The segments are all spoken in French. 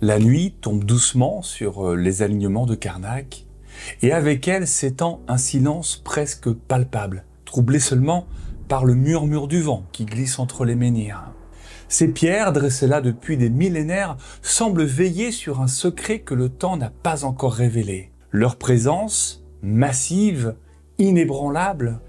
La nuit tombe doucement sur les alignements de Karnak, et avec elle s'étend un silence presque palpable, troublé seulement par le murmure du vent qui glisse entre les menhirs. Ces pierres, dressées là depuis des millénaires, semblent veiller sur un secret que le temps n'a pas encore révélé. Leur présence, massive, inébranlable,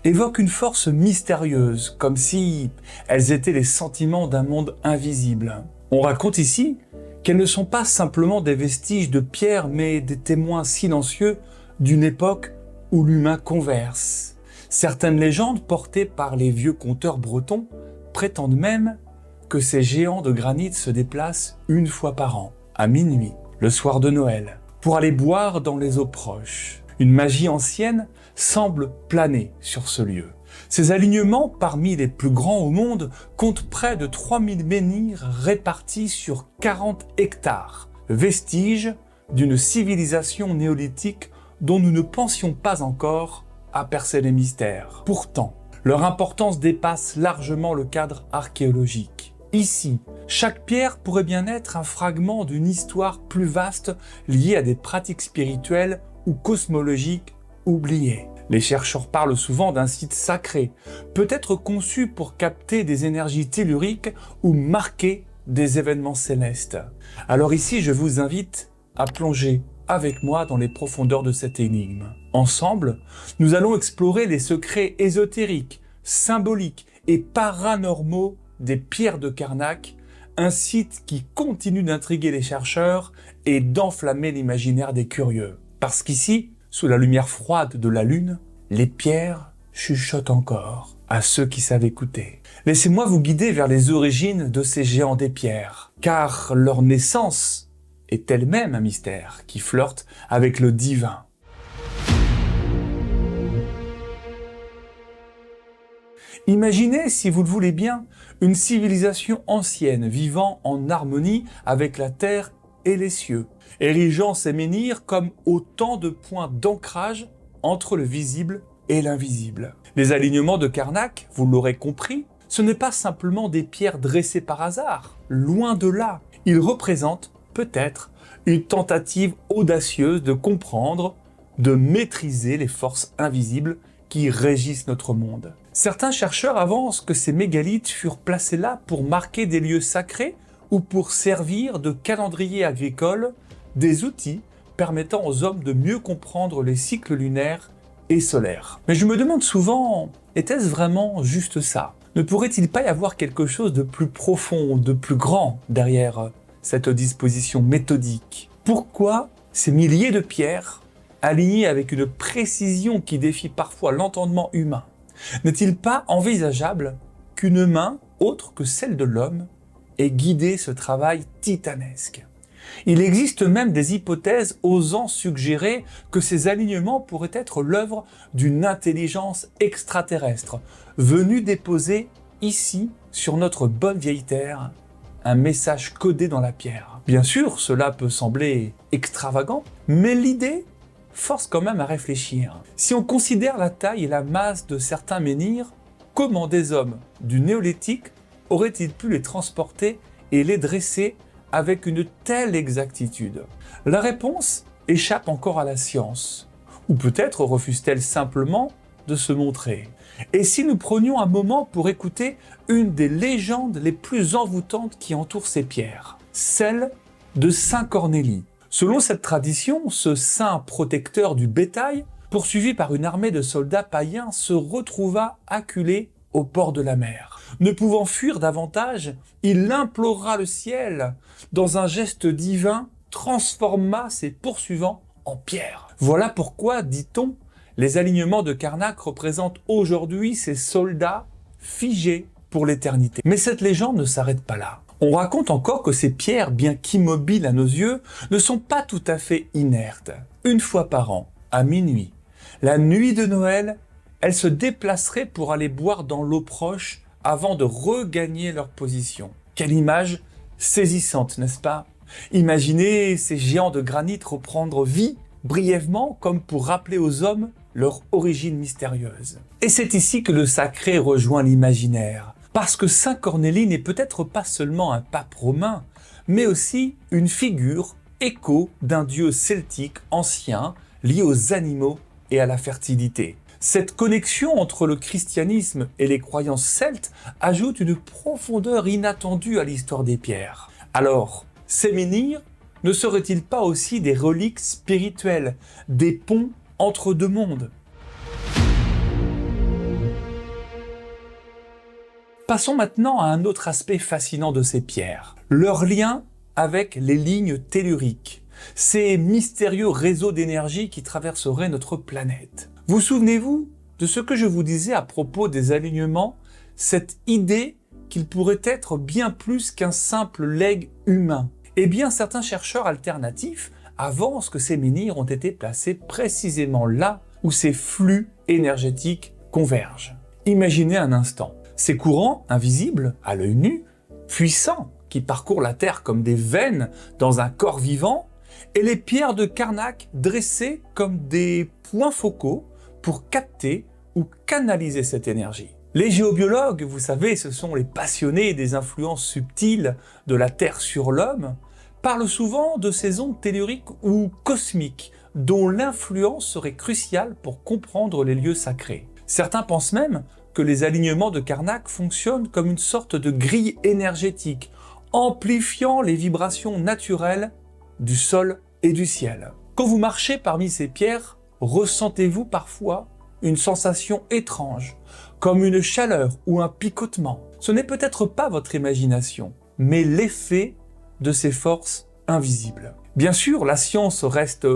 évoque une force mystérieuse, comme si elles étaient les sentiments d'un monde invisible. On raconte ici qu'elles ne sont pas simplement des vestiges de pierre, mais des témoins silencieux d'une époque où l'humain converse. Certaines légendes portées par les vieux conteurs bretons prétendent même que ces géants de granit se déplacent une fois par an, à minuit, le soir de Noël, pour aller boire dans les eaux proches. Une magie ancienne semble planer sur ce lieu. Ces alignements, parmi les plus grands au monde, comptent près de 3000 menhirs répartis sur 40 hectares, vestiges d'une civilisation néolithique dont nous ne pensions pas encore à percer les mystères. Pourtant, leur importance dépasse largement le cadre archéologique. Ici, chaque pierre pourrait bien être un fragment d'une histoire plus vaste liée à des pratiques spirituelles ou cosmologiques oubliées. Les chercheurs parlent souvent d'un site sacré, peut-être conçu pour capter des énergies telluriques ou marquer des événements célestes. Alors ici, je vous invite à plonger avec moi dans les profondeurs de cette énigme. Ensemble, nous allons explorer les secrets ésotériques, symboliques et paranormaux des pierres de Karnak, un site qui continue d'intriguer les chercheurs et d'enflammer l'imaginaire des curieux. Parce qu'ici, sous la lumière froide de la lune, les pierres chuchotent encore à ceux qui savent écouter. Laissez-moi vous guider vers les origines de ces géants des pierres, car leur naissance est elle-même un mystère qui flirte avec le divin. Imaginez, si vous le voulez bien, une civilisation ancienne vivant en harmonie avec la terre et les cieux, érigeant ces menhirs comme autant de points d'ancrage entre le visible et l'invisible. Les alignements de Karnak, vous l'aurez compris, ce n'est pas simplement des pierres dressées par hasard, loin de là. Ils représentent peut-être une tentative audacieuse de comprendre, de maîtriser les forces invisibles qui régissent notre monde. Certains chercheurs avancent que ces mégalithes furent placés là pour marquer des lieux sacrés ou pour servir de calendrier agricole, des outils permettant aux hommes de mieux comprendre les cycles lunaires et solaires. Mais je me demande souvent, était-ce vraiment juste ça? Ne pourrait-il pas y avoir quelque chose de plus profond, de plus grand derrière cette disposition méthodique? Pourquoi ces milliers de pierres alignées avec une précision qui défie parfois l'entendement humain? N'est-il pas envisageable qu'une main, autre que celle de l'homme, ait guidé ce travail titanesque? Il existe même des hypothèses osant suggérer que ces alignements pourraient être l'œuvre d'une intelligence extraterrestre, venue déposer ici, sur notre bonne vieille Terre, un message codé dans la pierre. Bien sûr, cela peut sembler extravagant, mais l'idée force quand même à réfléchir. Si on considère la taille et la masse de certains menhirs, comment des hommes du néolithique auraient-ils pu les transporter et les dresser avec une telle exactitude? La réponse échappe encore à la science. Ou peut-être refuse-t-elle simplement de se montrer. Et si nous prenions un moment pour écouter une des légendes les plus envoûtantes qui entourent ces pierres, celle de Saint Cornélie. Selon cette tradition, ce saint protecteur du bétail, poursuivi par une armée de soldats païens, se retrouva acculé au bord de la mer. Ne pouvant fuir davantage, il implora le ciel. Dans un geste divin, transforma ses poursuivants en pierre. Voilà pourquoi, dit-on, les alignements de Karnak représentent aujourd'hui ces soldats figés pour l'éternité. Mais cette légende ne s'arrête pas là. On raconte encore que ces pierres, bien qu'immobiles à nos yeux, ne sont pas tout à fait inertes. Une fois par an, à minuit, la nuit de Noël, elles se déplaceraient pour aller boire dans l'eau proche avant de regagner leur position. Quelle image saisissante, n'est-ce pas? Imaginez ces géants de granit reprendre vie brièvement comme pour rappeler aux hommes leur origine mystérieuse. Et c'est ici que le sacré rejoint l'imaginaire. Parce que Saint Cornélie n'est peut-être pas seulement un pape romain, mais aussi une figure écho d'un dieu celtique ancien lié aux animaux et à la fertilité. Cette connexion entre le christianisme et les croyances celtes ajoute une profondeur inattendue à l'histoire des pierres. Alors, ces menhirs ne seraient-ils pas aussi des reliques spirituelles, des ponts entre deux mondes? Passons maintenant à un autre aspect fascinant de ces pierres, leur lien avec les lignes telluriques, ces mystérieux réseaux d'énergie qui traverseraient notre planète. Vous souvenez-vous de ce que je vous disais à propos des alignements, cette idée qu'il pourrait être bien plus qu'un simple legs humain? Eh bien, certains chercheurs alternatifs avancent que ces menhirs ont été placés précisément là où ces flux énergétiques convergent. Imaginez un instant, ces courants invisibles à l'œil nu, puissants, qui parcourent la Terre comme des veines dans un corps vivant, et les pierres de Karnak dressées comme des points focaux pour capter ou canaliser cette énergie. Les géobiologues, vous savez, ce sont les passionnés des influences subtiles de la Terre sur l'homme, parlent souvent de ces ondes telluriques ou cosmiques, dont l'influence serait cruciale pour comprendre les lieux sacrés. Certains pensent même que les alignements de Karnak fonctionnent comme une sorte de grille énergétique, amplifiant les vibrations naturelles du sol et du ciel. Quand vous marchez parmi ces pierres, ressentez-vous parfois une sensation étrange, comme une chaleur ou un picotement? Ce n'est peut-être pas votre imagination, mais l'effet de ces forces invisibles. Bien sûr, la science reste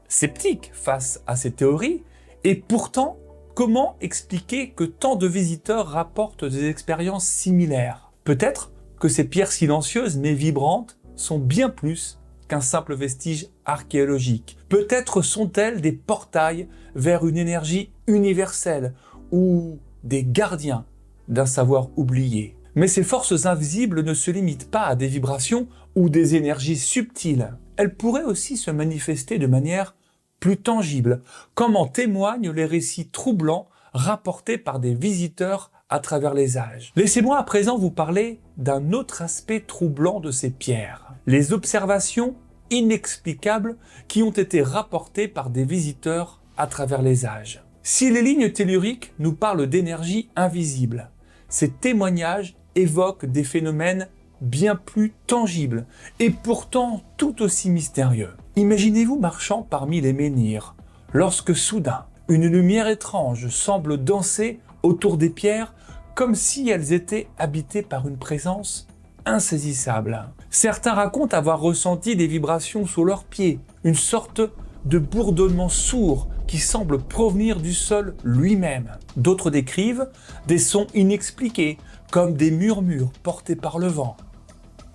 sceptique face à ces théories, et pourtant, comment expliquer que tant de visiteurs rapportent des expériences similaires? Peut-être que ces pierres silencieuses mais vibrantes sont bien plus qu'un simple vestige archéologique. Peut-être sont-elles des portails vers une énergie universelle ou des gardiens d'un savoir oublié. Mais ces forces invisibles ne se limitent pas à des vibrations ou des énergies subtiles. Elles pourraient aussi se manifester de manière plus tangible, comme en témoignent les récits troublants rapportés par des visiteurs à travers les âges. Laissez-moi à présent vous parler d'un autre aspect troublant de ces pierres, les observations inexplicables qui ont été rapportées par des visiteurs à travers les âges. Si les lignes telluriques nous parlent d'énergie invisible, ces témoignages évoquent des phénomènes bien plus tangibles et pourtant tout aussi mystérieux. Imaginez-vous marchant parmi les menhirs, lorsque soudain, une lumière étrange semble danser autour des pierres comme si elles étaient habitées par une présence insaisissable. Certains racontent avoir ressenti des vibrations sous leurs pieds, une sorte de bourdonnement sourd qui semble provenir du sol lui-même. D'autres décrivent des sons inexpliqués, comme des murmures portés par le vent,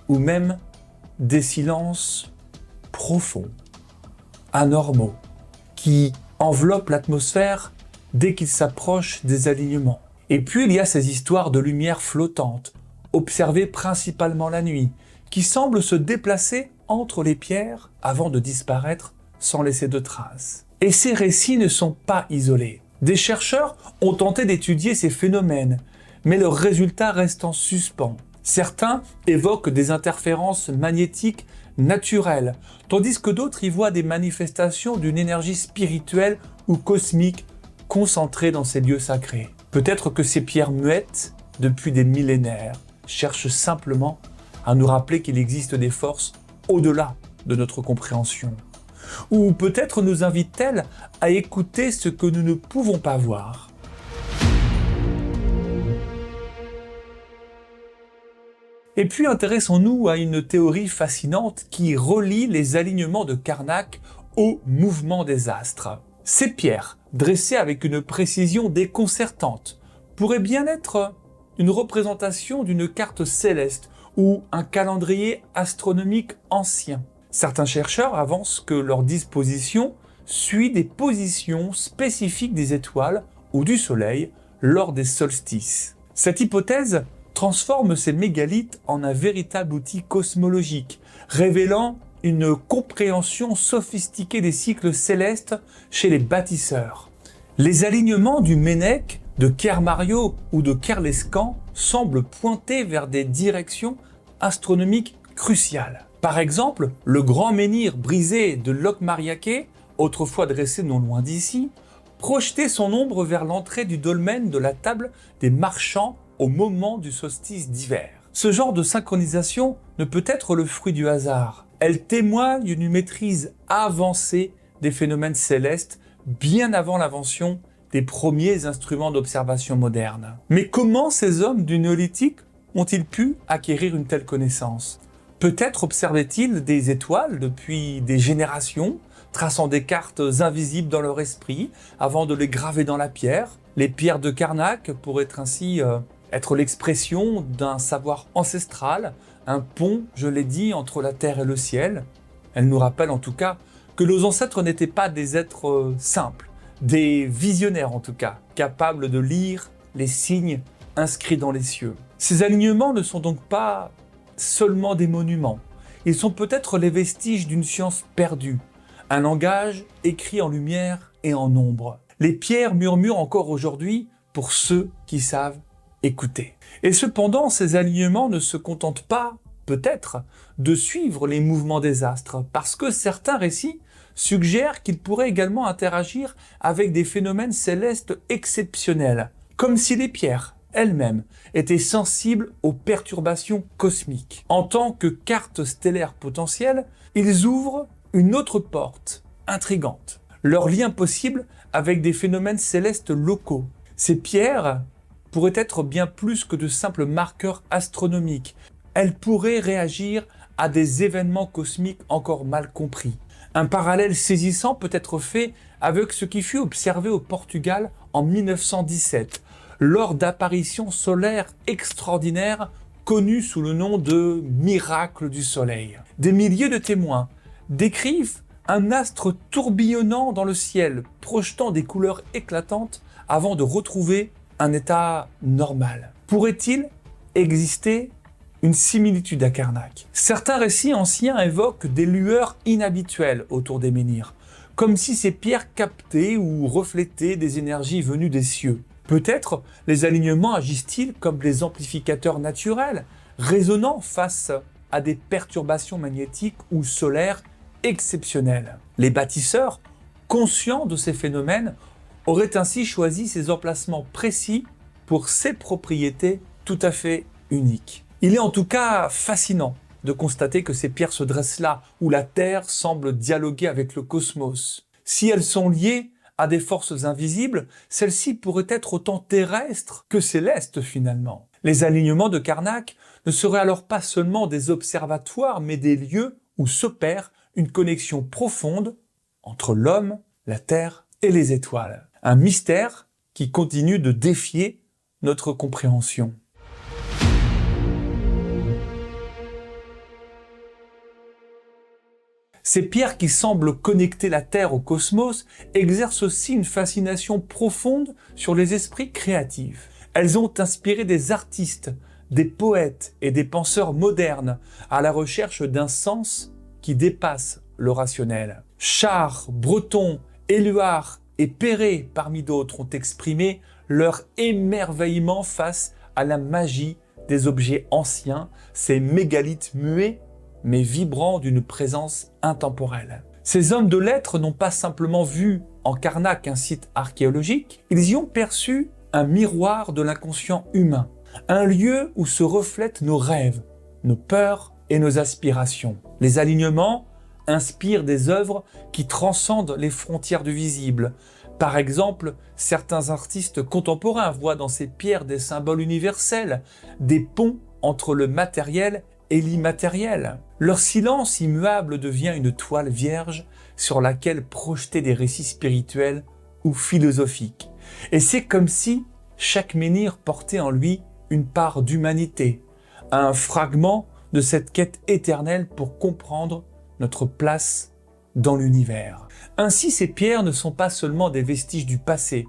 ou même des silences profonds, anormaux, qui enveloppent l'atmosphère dès qu'ils s'approchent des alignements. Et puis il y a ces histoires de lumière flottante, observées principalement la nuit, qui semblent se déplacer entre les pierres avant de disparaître sans laisser de traces. Et ces récits ne sont pas isolés. Des chercheurs ont tenté d'étudier ces phénomènes, mais leurs résultats restent en suspens. Certains évoquent des interférences magnétiques naturelles, tandis que d'autres y voient des manifestations d'une énergie spirituelle ou cosmique concentrée dans ces lieux sacrés. Peut-être que ces pierres muettes, depuis des millénaires, cherchent simplement à nous rappeler qu'il existe des forces au-delà de notre compréhension. Ou peut-être nous invitent-elles à écouter ce que nous ne pouvons pas voir. Et puis intéressons-nous à une théorie fascinante qui relie les alignements de Karnak au mouvement des astres. Ces pierres, dressées avec une précision déconcertante, pourraient bien être une représentation d'une carte céleste ou un calendrier astronomique ancien. Certains chercheurs avancent que leur disposition suit des positions spécifiques des étoiles ou du Soleil lors des solstices. Cette hypothèse transforme ces mégalithes en un véritable outil cosmologique, révélant une compréhension sophistiquée des cycles célestes chez les bâtisseurs. Les alignements du Ménec, de Kermario ou de Kerlescan semblent pointer vers des directions astronomiques cruciales. Par exemple, le grand menhir brisé de Locmariaquet, autrefois dressé non loin d'ici, projetait son ombre vers l'entrée du dolmen de la table des marchands au moment du solstice d'hiver. Ce genre de synchronisation ne peut être le fruit du hasard. Elle témoigne d'une maîtrise avancée des phénomènes célestes bien avant l'invention des premiers instruments d'observation modernes. Mais comment ces hommes du néolithique ont-ils pu acquérir une telle connaissance? Peut-être observaient-ils des étoiles depuis des générations, traçant des cartes invisibles dans leur esprit avant de les graver dans la pierre. Les pierres de Karnak pourraient ainsi être l'expression d'un savoir ancestral, un pont, je l'ai dit, entre la terre et le ciel. Elles nous rappellent en tout cas que nos ancêtres n'étaient pas des êtres simples, des visionnaires en tout cas, capables de lire les signes inscrits dans les cieux. Ces alignements ne sont donc pas seulement des monuments, ils sont peut-être les vestiges d'une science perdue, un langage écrit en lumière et en ombre. Les pierres murmurent encore aujourd'hui pour ceux qui savent écouter. Et cependant, ces alignements ne se contentent pas, peut-être, de suivre les mouvements des astres, parce que certains récits suggèrent qu'ils pourraient également interagir avec des phénomènes célestes exceptionnels, comme si les pierres elles-mêmes étaient sensibles aux perturbations cosmiques. En tant que cartes stellaires potentielles, ils ouvrent une autre porte intrigante. Leur lien possible avec des phénomènes célestes locaux. Ces pierres pourraient être bien plus que de simples marqueurs astronomiques. Elles pourraient réagir à des événements cosmiques encore mal compris. Un parallèle saisissant peut être fait avec ce qui fut observé au Portugal en 1917, lors d'apparitions solaires extraordinaires connues sous le nom de miracle du soleil. Des milliers de témoins décrivent un astre tourbillonnant dans le ciel, projetant des couleurs éclatantes avant de retrouver un état normal. Pourrait-il exister une similitude à Karnak? Certains récits anciens évoquent des lueurs inhabituelles autour des menhirs, comme si ces pierres captaient ou reflétaient des énergies venues des cieux. Peut-être les alignements agissent-ils comme des amplificateurs naturels, résonnant face à des perturbations magnétiques ou solaires exceptionnelles. Les bâtisseurs, conscients de ces phénomènes, auraient ainsi choisi ces emplacements précis pour ces propriétés tout à fait uniques. Il est en tout cas fascinant de constater que ces pierres se dressent là, où la Terre semble dialoguer avec le cosmos. Si elles sont liées à des forces invisibles, celles-ci pourraient être autant terrestres que célestes finalement. Les alignements de Karnak ne seraient alors pas seulement des observatoires, mais des lieux où s'opère une connexion profonde entre l'homme, la Terre et les étoiles. Un mystère qui continue de défier notre compréhension. Ces pierres qui semblent connecter la Terre au cosmos exercent aussi une fascination profonde sur les esprits créatifs. Elles ont inspiré des artistes, des poètes et des penseurs modernes à la recherche d'un sens qui dépasse le rationnel. Char, Breton, Éluard et Perret, parmi d'autres, ont exprimé leur émerveillement face à la magie des objets anciens, ces mégalithes muets mais vibrant d'une présence intemporelle. Ces hommes de lettres n'ont pas simplement vu en Karnak un site archéologique, ils y ont perçu un miroir de l'inconscient humain, un lieu où se reflètent nos rêves, nos peurs et nos aspirations. Les alignements inspirent des œuvres qui transcendent les frontières du visible. Par exemple, certains artistes contemporains voient dans ces pierres des symboles universels, des ponts entre le matériel et l'immatériel. Leur silence immuable devient une toile vierge sur laquelle projeter des récits spirituels ou philosophiques. Et c'est comme si chaque menhir portait en lui une part d'humanité, un fragment de cette quête éternelle pour comprendre notre place dans l'univers. Ainsi, ces pierres ne sont pas seulement des vestiges du passé,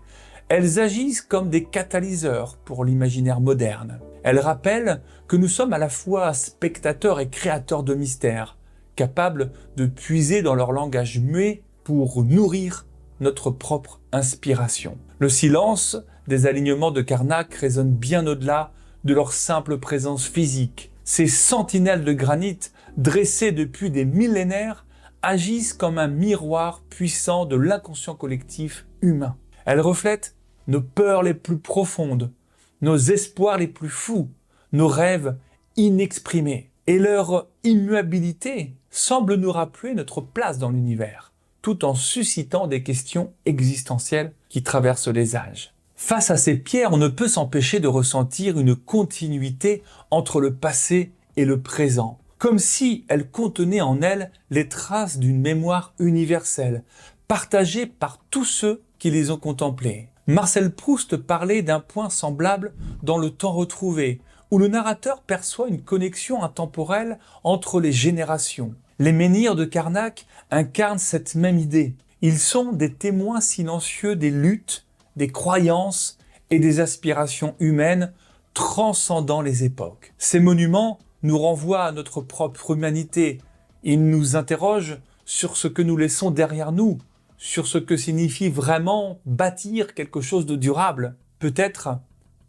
elles agissent comme des catalyseurs pour l'imaginaire moderne. Elles rappellent que nous sommes à la fois spectateurs et créateurs de mystères, capables de puiser dans leur langage muet pour nourrir notre propre inspiration. Le silence des alignements de Karnak résonne bien au-delà de leur simple présence physique. Ces sentinelles de granit dressées depuis des millénaires, agissent comme un miroir puissant de l'inconscient collectif humain. Elles reflètent nos peurs les plus profondes, nos espoirs les plus fous, nos rêves inexprimés. Et leur immuabilité semble nous rappeler notre place dans l'univers, tout en suscitant des questions existentielles qui traversent les âges. Face à ces pierres, on ne peut s'empêcher de ressentir une continuité entre le passé et le présent, comme si elles contenaient en elles les traces d'une mémoire universelle, partagée par tous ceux qui les ont contemplées. Marcel Proust parlait d'un point semblable dans le temps retrouvé, où le narrateur perçoit une connexion intemporelle entre les générations. Les menhirs de Carnac incarnent cette même idée. Ils sont des témoins silencieux des luttes, des croyances et des aspirations humaines transcendant les époques. Ces monuments nous renvoient à notre propre humanité. Ils nous interrogent sur ce que nous laissons derrière nous, sur ce que signifie vraiment bâtir quelque chose de durable. Peut-être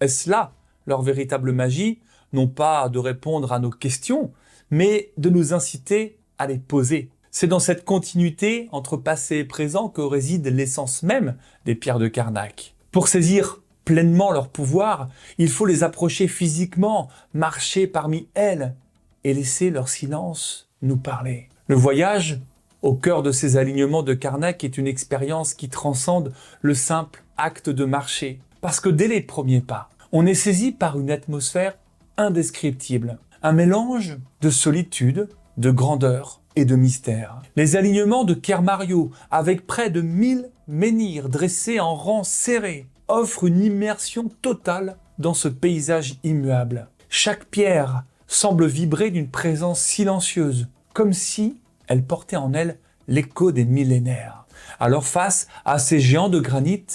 est-ce là leur véritable magie, non pas de répondre à nos questions, mais de nous inciter à les poser. C'est dans cette continuité entre passé et présent que réside l'essence même des pierres de Carnac. Pour saisir pleinement leur pouvoir, il faut les approcher physiquement, marcher parmi elles et laisser leur silence nous parler. Le voyage au cœur de ces alignements de Carnac est une expérience qui transcende le simple acte de marcher. Parce que dès les premiers pas, on est saisi par une atmosphère indescriptible, un mélange de solitude, de grandeur et de mystère. Les alignements de Kermario, avec près de 1000 menhirs dressés en rang serré, offrent une immersion totale dans ce paysage immuable. Chaque pierre semble vibrer d'une présence silencieuse, comme si elle portait en elle l'écho des millénaires. Alors face à ces géants de granit,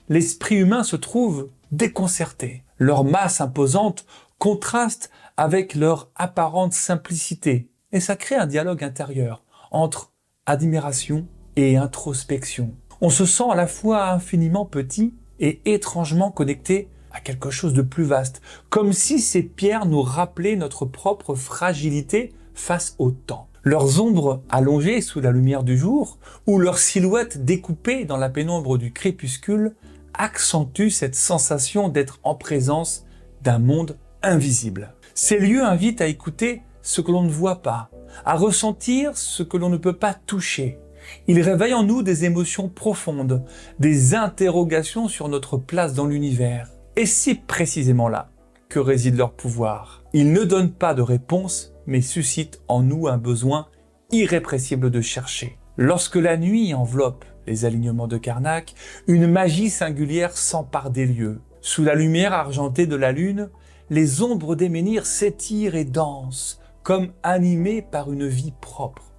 l'esprit humain se trouve déconcerté. Leur masse imposante contraste avec leur apparente simplicité, et ça crée un dialogue intérieur entre admiration et introspection. On se sent à la fois infiniment petit et étrangement connecté à quelque chose de plus vaste, comme si ces pierres nous rappelaient notre propre fragilité face au temps. Leurs ombres allongées sous la lumière du jour, ou leurs silhouettes découpées dans la pénombre du crépuscule, accentuent cette sensation d'être en présence d'un monde invisible. Ces lieux invitent à écouter ce que l'on ne voit pas, à ressentir ce que l'on ne peut pas toucher. Ils réveillent en nous des émotions profondes, des interrogations sur notre place dans l'univers. Et c'est précisément là que réside leur pouvoir. Ils ne donnent pas de réponse, mais suscitent en nous un besoin irrépressible de chercher. Lorsque la nuit enveloppe les alignements de Carnac, une magie singulière s'empare des lieux. Sous la lumière argentée de la lune, les ombres des menhirs s'étirent et dansent, comme animées par une vie propre.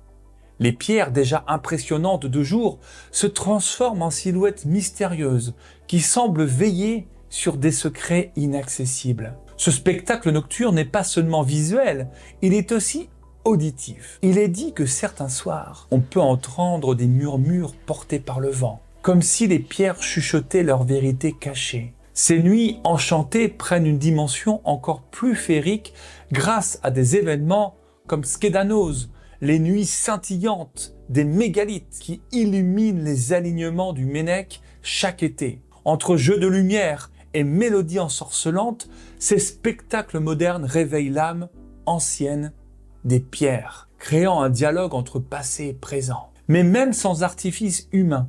Les pierres déjà impressionnantes de jour se transforment en silhouettes mystérieuses qui semblent veiller sur des secrets inaccessibles. Ce spectacle nocturne n'est pas seulement visuel, il est aussi auditif. Il est dit que certains soirs, on peut entendre des murmures portés par le vent, comme si les pierres chuchotaient leur vérité cachée. Ces nuits enchantées prennent une dimension encore plus féerique grâce à des événements comme Skedanos, les nuits scintillantes des mégalithes qui illuminent les alignements du Ménec chaque été. Entre jeux de lumière et mélodies ensorcelantes, ces spectacles modernes réveillent l'âme ancienne des pierres, créant un dialogue entre passé et présent. Mais même sans artifice humain,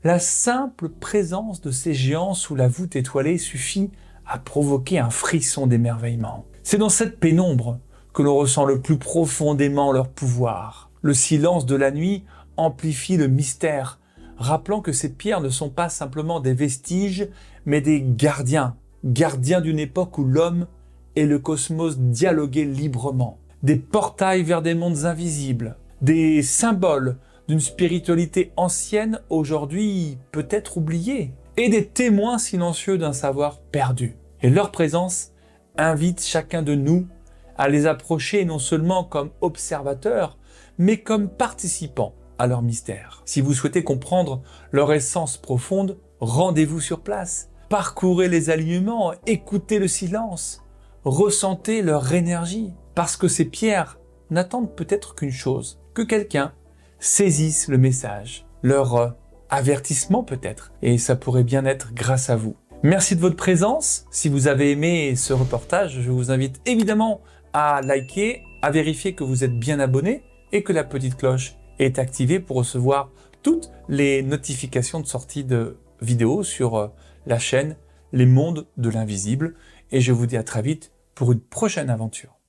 la simple présence de ces géants sous la voûte étoilée suffit à provoquer un frisson d'émerveillement. C'est dans cette pénombre que l'on ressent le plus profondément leur pouvoir. Le silence de la nuit amplifie le mystère, rappelant que ces pierres ne sont pas simplement des vestiges, mais des gardiens d'une époque où l'homme et le cosmos dialoguaient librement. Des portails vers des mondes invisibles, des symboles d'une spiritualité ancienne aujourd'hui peut-être oubliée, et des témoins silencieux d'un savoir perdu. Et leur présence invite chacun de nous à les approcher non seulement comme observateurs, mais comme participants à leur mystère. Si vous souhaitez comprendre leur essence profonde, rendez-vous sur place, parcourez les alignements, écoutez le silence, ressentez leur énergie, parce que ces pierres n'attendent peut-être qu'une chose, que quelqu'un saisisse le message, leur avertissement peut-être, et ça pourrait bien être grâce à vous. Merci de votre présence. Si vous avez aimé ce reportage, je vous invite évidemment à liker, à vérifier que vous êtes bien abonné et que la petite cloche est activée pour recevoir toutes les notifications de sortie de vidéos sur la chaîne Les Mondes de l'Invisible. Et je vous dis à très vite pour une prochaine aventure.